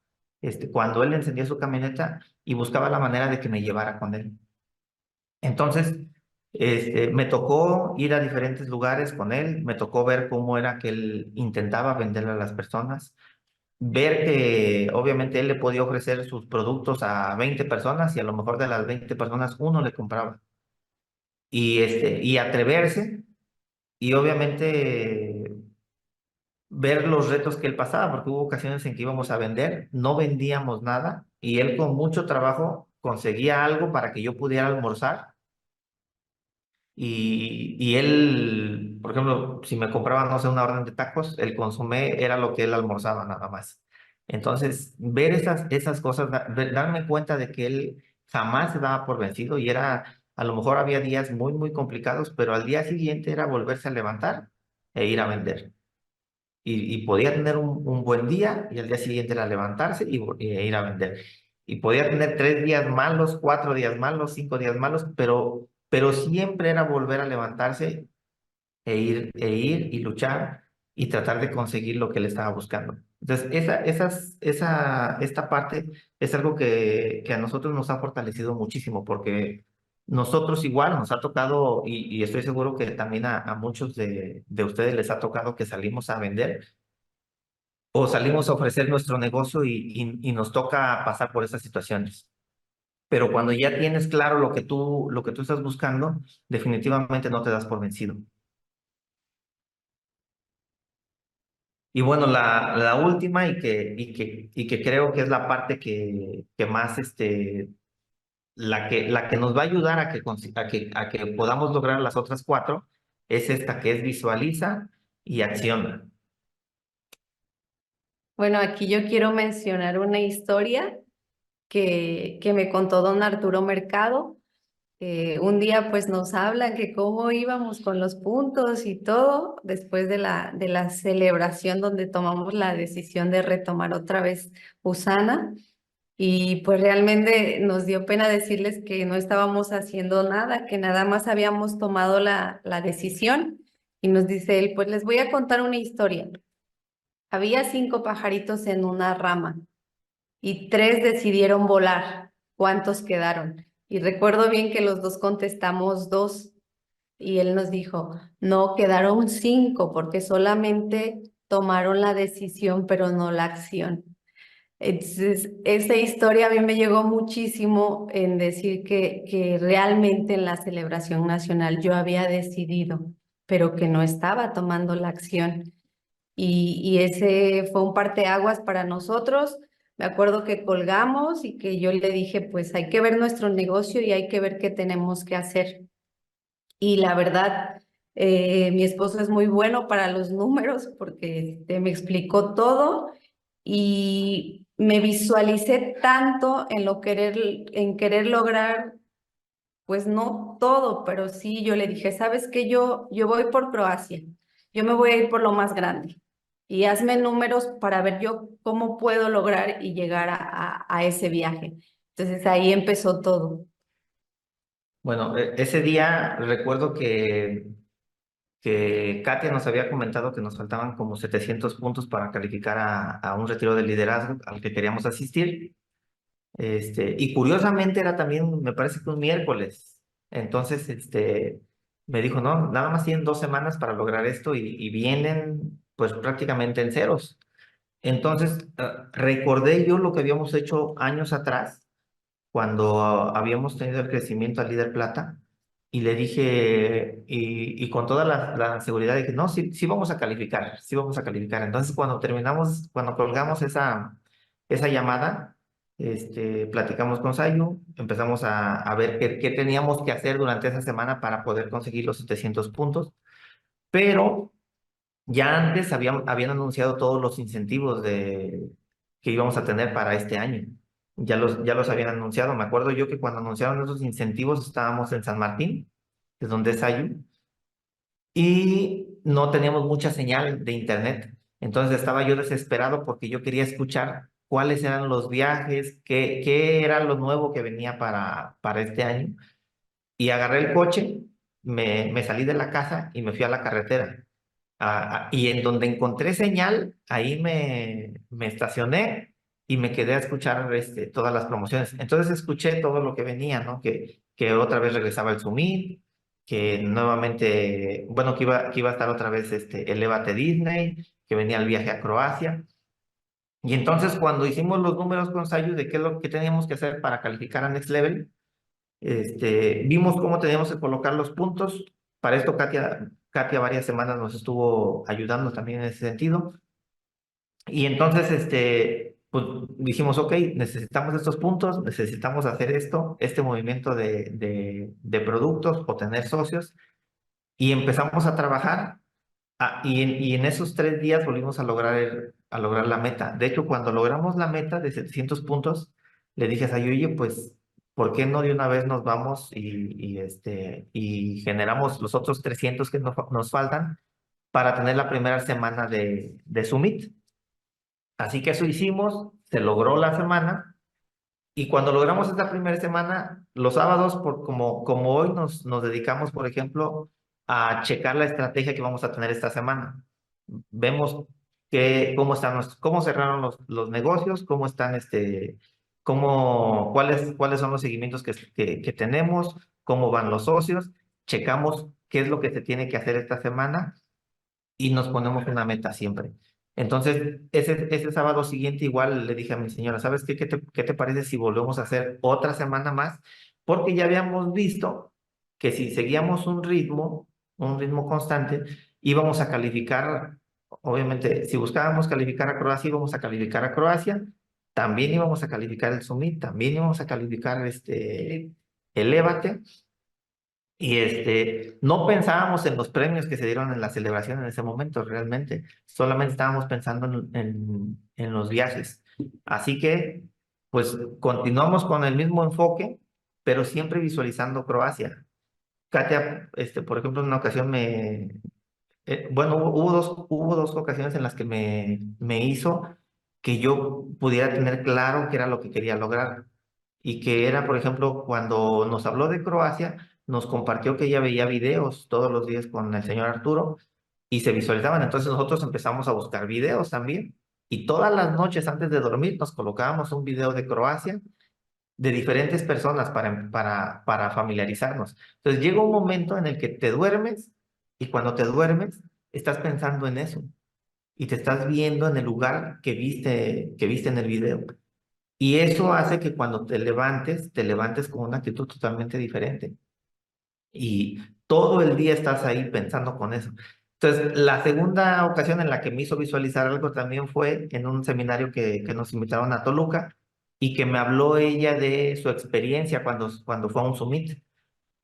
cuando él encendía su camioneta y buscaba la manera de que me llevara con él. Entonces, me tocó ir a diferentes lugares con él, me tocó ver cómo era que él intentaba venderle a las personas, ver que obviamente él le podía ofrecer sus productos a 20 personas y a lo mejor de las 20 personas uno le compraba. Y atreverse y obviamente ver los retos que él pasaba, porque hubo ocasiones en que íbamos a vender, no vendíamos nada y él con mucho trabajo conseguía algo para que yo pudiera almorzar. Y él, por ejemplo, si me compraba, no sé, una orden de tacos, el consomé era lo que él almorzaba nada más. Entonces, ver esas cosas, darme cuenta de que él jamás se daba por vencido y a lo mejor había días muy complicados, pero al día siguiente era volverse a levantar e ir a vender. Y podía tener un buen día y al día siguiente era levantarse e ir a vender. Y podía tener 3 días malos, 4 días malos, 5 días malos, pero siempre era volver a levantarse e ir y luchar y tratar de conseguir lo que él estaba buscando. Entonces, esta parte es algo que a nosotros nos ha fortalecido muchísimo porque nosotros igual nos ha tocado, y estoy seguro que también a muchos de ustedes les ha tocado que salimos a vender o salimos a ofrecer nuestro negocio y nos toca pasar por esas situaciones. Pero cuando ya tienes claro lo que tú estás buscando, definitivamente no te das por vencido. Y bueno, la última y que creo que es la parte que más, la que nos va a ayudar a que podamos lograr las otras cuatro, es esta que es visualiza y acciona. Bueno, aquí yo quiero mencionar una historia que me contó don Arturo Mercado. Un día pues nos hablan que cómo íbamos con los puntos y todo después de la celebración donde tomamos la decisión de retomar otra vez Usana. Y pues realmente nos dio pena decirles que no estábamos haciendo nada, que nada más habíamos tomado la decisión. Y nos dice él, pues les voy a contar una historia. Había 5 pajaritos en una rama y 3 decidieron volar. ¿Cuántos quedaron? Y recuerdo bien que los dos contestamos 2 y él nos dijo, no, quedaron 5 porque solamente tomaron la decisión pero no la acción. Entonces, esa historia a mí me llegó muchísimo en decir que realmente en la celebración nacional yo había decidido, pero que no estaba tomando la acción. y ese fue un parteaguas para nosotros. Me acuerdo que colgamos y que yo le dije, pues hay que ver nuestro negocio y hay que ver qué tenemos que hacer. Y la verdad, mi esposo es muy bueno para los números porque me explicó todo y me visualicé tanto en en querer lograr, pues no todo, pero sí yo le dije, ¿sabes qué? Yo voy por Croacia, yo me voy a ir por lo más grande y hazme números para ver yo cómo puedo lograr y llegar a ese viaje. Entonces ahí empezó todo. Bueno, ese día recuerdo que Katia nos había comentado que nos faltaban como 700 puntos para calificar a un retiro de liderazgo al que queríamos asistir. Y curiosamente era también, me parece que un miércoles. Entonces, me dijo, no, nada más tienen 2 semanas para lograr esto y vienen pues prácticamente en ceros. Entonces, recordé yo lo que habíamos hecho años atrás cuando habíamos tenido el crecimiento al líder plata y le dije, y con toda la seguridad dije, no, sí, sí vamos a calificar, sí vamos a calificar. Entonces, cuando colgamos esa llamada, platicamos con Sayu, empezamos a ver qué teníamos que hacer durante esa semana para poder conseguir los 700 puntos, pero ya antes habían anunciado todos los incentivos que íbamos a tener para este año. Ya los habían anunciado. Me acuerdo yo que cuando anunciaron esos incentivos estábamos en San Martín, que es donde es Sayu, y no teníamos mucha señal de internet. Entonces estaba yo desesperado porque yo quería escuchar cuáles eran los viajes, qué era lo nuevo que venía para este año. Y agarré el coche, me salí de la casa y me fui a la carretera. Y en donde encontré señal, ahí me estacioné y me quedé a escuchar todas las promociones. Entonces escuché todo lo que venía, ¿no? Que otra vez regresaba el Summit, que nuevamente, bueno, que iba a estar otra vez Elevate Disney, que venía el viaje a Croacia. Y entonces cuando hicimos los números con Sayu de qué es lo que teníamos que hacer para calificar a Next Level, vimos cómo teníamos que colocar los puntos. Para esto, Katia varias semanas nos estuvo ayudando también en ese sentido. Y entonces, pues dijimos, ok, necesitamos estos puntos, necesitamos hacer este movimiento de productos o tener socios. Y empezamos a trabajar. Y en esos 3 días volvimos a lograr la meta. De hecho, cuando logramos la meta de 700 puntos, le dije a Sayuye, pues, ¿por qué no de una vez nos vamos y generamos los otros 300 que nos faltan para tener la primera semana de Summit? Así que eso hicimos, se logró la semana y cuando logramos esta primera semana, los sábados, como hoy nos dedicamos, por ejemplo, a checar la estrategia que vamos a tener esta semana. Vemos cómo cerraron los negocios, cuáles son los seguimientos que tenemos, cómo van los socios, checamos qué es lo que se tiene que hacer esta semana y nos ponemos una meta siempre. Entonces, ese sábado siguiente igual le dije a mi señora, ¿sabes qué? ¿Qué te parece si volvemos a hacer otra semana más? Porque ya habíamos visto que si seguíamos un ritmo constante, íbamos a calificar, obviamente, si buscábamos calificar a Croacia, íbamos a calificar a Croacia, también íbamos a calificar el Summit, también íbamos a calificar el Évate, y no pensábamos en los premios que se dieron en la celebración en ese momento, realmente. Solamente estábamos pensando en los viajes. Así que, pues, continuamos con el mismo enfoque, pero siempre visualizando Croacia. Katia, por ejemplo, en una ocasión bueno, hubo dos ocasiones en las que me hizo que yo pudiera tener claro qué era lo que quería lograr. Y que era, por ejemplo, cuando nos habló de Croacia, nos compartió que ella veía videos todos los días con el señor Arturo y se visualizaban. Entonces nosotros empezamos a buscar videos también. Y todas las noches antes de dormir nos colocábamos un video de Croacia de diferentes personas para familiarizarnos. Entonces llega un momento en el que te duermes y cuando te duermes estás pensando en eso y te estás viendo en el lugar que viste en el video. Y eso hace que cuando te levantes con una actitud totalmente diferente. Y todo el día estás ahí pensando con eso. Entonces, la segunda ocasión en la que me hizo visualizar algo también fue en un seminario que nos invitaron a Toluca y que me habló ella de su experiencia cuando fue a un summit.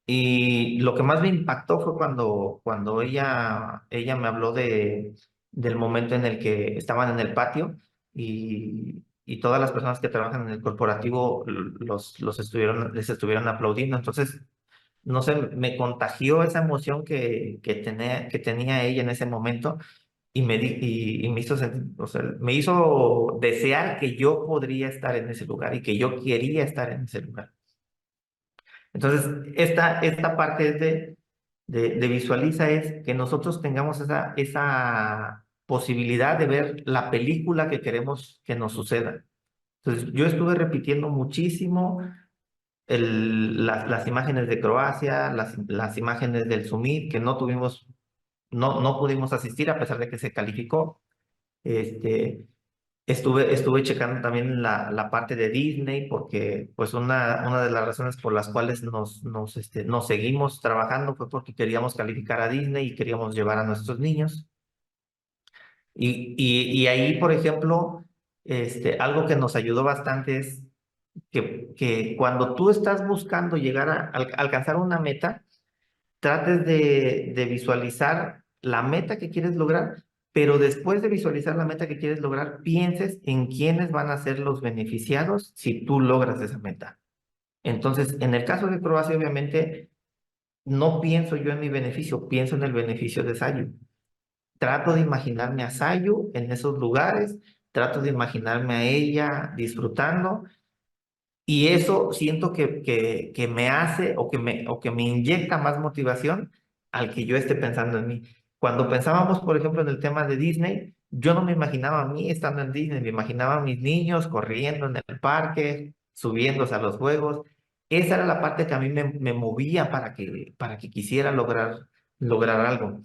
Y lo que más me impactó fue cuando ella me habló del momento en el que estaban en el patio y todas las personas que trabajan en el corporativo les estuvieron aplaudiendo. Entonces, no sé, me contagió esa emoción que tenía ella en ese momento y me hizo o sea, me hizo desear que yo podría estar en ese lugar y que yo quería estar en ese lugar. Entonces, esta parte es de visualiza es que nosotros tengamos esa posibilidad de ver la película que queremos que nos suceda. Entonces, yo estuve repitiendo muchísimo las imágenes de Croacia, las imágenes del Summit, que no pudimos asistir a pesar de que se calificó. Este, estuve checando también la parte de Disney, porque pues una de las razones por las cuales nos seguimos trabajando fue porque queríamos calificar a Disney y queríamos llevar a nuestros niños. Y ahí, por ejemplo, algo que nos ayudó bastante es que cuando tú estás buscando llegar a alcanzar una meta, trates de visualizar la meta que quieres lograr, pero después de visualizar la meta que quieres lograr, pienses en quiénes van a ser los beneficiados si tú logras esa meta. Entonces, en el caso de Croacia, obviamente, no pienso yo en mi beneficio, pienso en el beneficio de Sayu. Trato de imaginarme a Sayu en esos lugares, trato de imaginarme a ella disfrutando y eso siento que me hace o que me inyecta más motivación al que yo esté pensando en mí. Cuando pensábamos, por ejemplo, en el tema de Disney, yo no me imaginaba a mí estando en Disney, me imaginaba a mis niños corriendo en el parque, subiéndose a los juegos. Esa era la parte que a mí me movía para que quisiera lograr algo.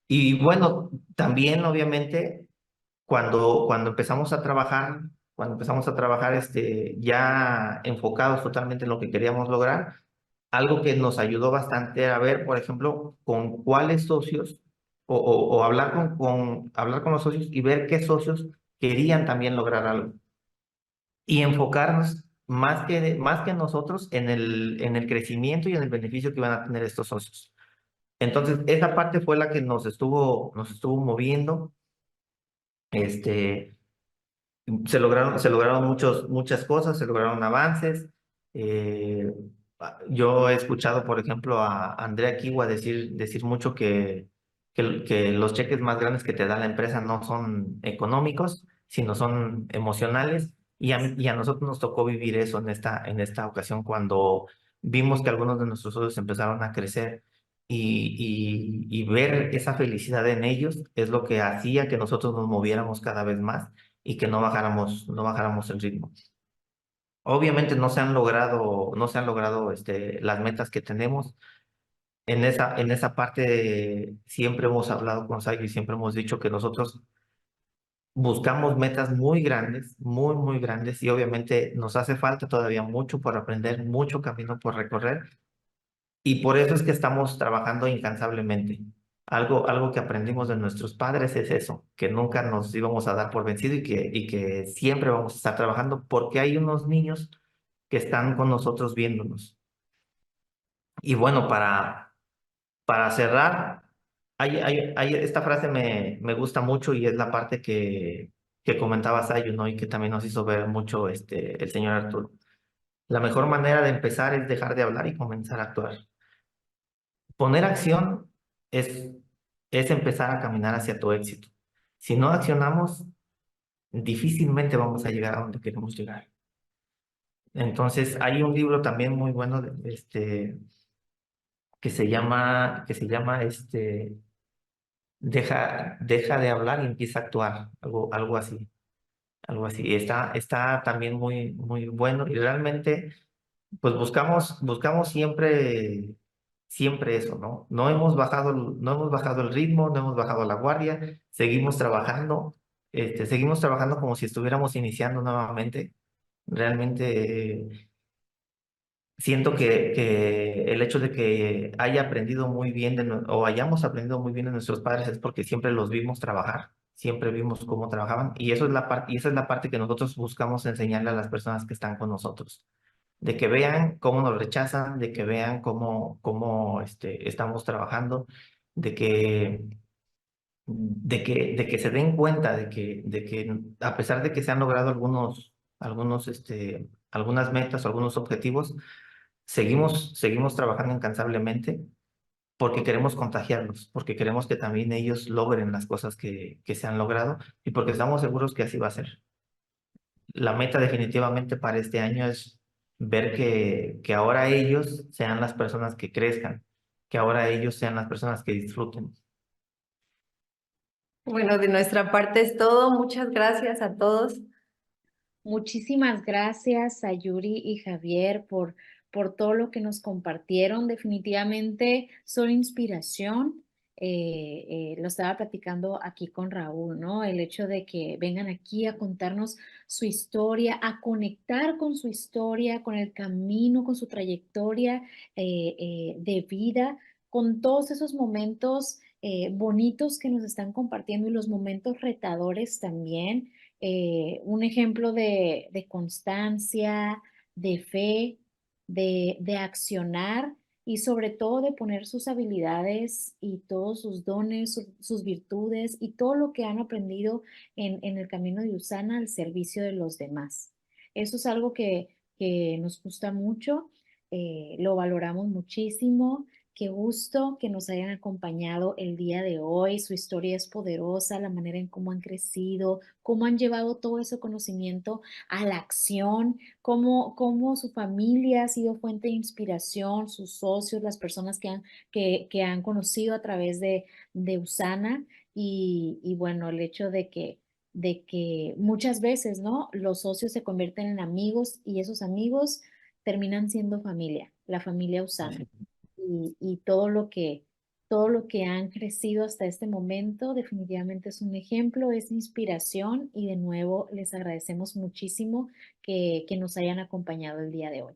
Y bueno, también obviamente cuando empezamos a trabajar ya enfocados totalmente en lo que queríamos lograr, algo que nos ayudó bastante era ver, por ejemplo, con cuáles socios o hablar con los socios y ver qué socios querían también lograr algo y enfocarnos más que nosotros en el crecimiento y en el beneficio que iban a tener estos socios. Entonces, esa parte fue la que nos estuvo moviendo. Este, se lograron muchas cosas, se lograron avances. Eh, yo he escuchado, por ejemplo, a Andrea Kiwa decir mucho que los cheques más grandes que te da la empresa no son económicos, sino son emocionales. Y a nosotros nos tocó vivir eso en esta ocasión cuando vimos que algunos de nuestros socios empezaron a crecer y ver esa felicidad en ellos es lo que hacía que nosotros nos moviéramos cada vez más y que no bajáramos el ritmo. Obviamente no se han logrado las metas que tenemos. En esa parte siempre hemos hablado con Sai y siempre hemos dicho que nosotros buscamos metas muy grandes, muy, muy grandes y obviamente nos hace falta todavía mucho por aprender, mucho camino por recorrer y por eso es que estamos trabajando incansablemente. Algo que aprendimos de nuestros padres es eso, que nunca nos íbamos a dar por vencido y que siempre vamos a estar trabajando porque hay unos niños que están con nosotros viéndonos. Y bueno, para cerrar, esta frase me gusta mucho y es la parte que comentaba Sayu, ¿no? Y que también nos hizo ver mucho el señor Arturo. La mejor manera de empezar es dejar de hablar y comenzar a actuar. Poner acción es empezar a caminar hacia tu éxito. Si no accionamos, difícilmente vamos a llegar a donde queremos llegar. Entonces, hay un libro también muy bueno que se llama Deja de hablar y empieza a actuar, algo así, algo así. Está también muy, muy bueno y realmente pues buscamos siempre eso, ¿no? No hemos bajado el ritmo, no hemos bajado la guardia, seguimos trabajando como si estuviéramos iniciando nuevamente. Realmente siento que el hecho de que haya aprendido muy bien o hayamos aprendido muy bien de nuestros padres es porque siempre los vimos trabajar, siempre vimos cómo trabajaban y eso es la parte y esa es la parte que nosotros buscamos enseñarle a las personas que están con nosotros, de que vean cómo nos rechazan, de que vean cómo estamos trabajando, de que de que se den cuenta de que a pesar de que se han logrado algunas metas o algunos objetivos, seguimos trabajando incansablemente porque queremos contagiarlos, porque queremos que también ellos logren las cosas que se han logrado y porque estamos seguros que así va a ser. La meta definitivamente para este año es ver que ahora ellos sean las personas que crezcan, que ahora ellos sean las personas que disfruten. Bueno, de nuestra parte es todo. Muchas gracias a todos. Muchísimas gracias a Yuri y Javier por todo lo que nos compartieron. Definitivamente son inspiración. Lo estaba platicando aquí con Raúl, ¿no? El hecho de que vengan aquí a contarnos su historia, a conectar con su historia, con el camino, con su trayectoria de vida, con todos esos momentos bonitos que nos están compartiendo y los momentos retadores también, un ejemplo de constancia, de fe, de accionar y sobre todo de poner sus habilidades y todos sus dones, sus virtudes y todo lo que han aprendido en el camino de Usana al servicio de los demás. Eso es algo que nos gusta mucho, lo valoramos muchísimo. Qué gusto que nos hayan acompañado el día de hoy. Su historia es poderosa, la manera en cómo han crecido, cómo han llevado todo ese conocimiento a la acción, cómo su familia ha sido fuente de inspiración, sus socios, las personas que han conocido a través de Usana y bueno, el hecho de que muchas veces, ¿no? Los socios se convierten en amigos y esos amigos terminan siendo familia, la familia Usana y todo lo que han crecido hasta este momento definitivamente es un ejemplo, es inspiración y de nuevo les agradecemos muchísimo que nos hayan acompañado el día de hoy.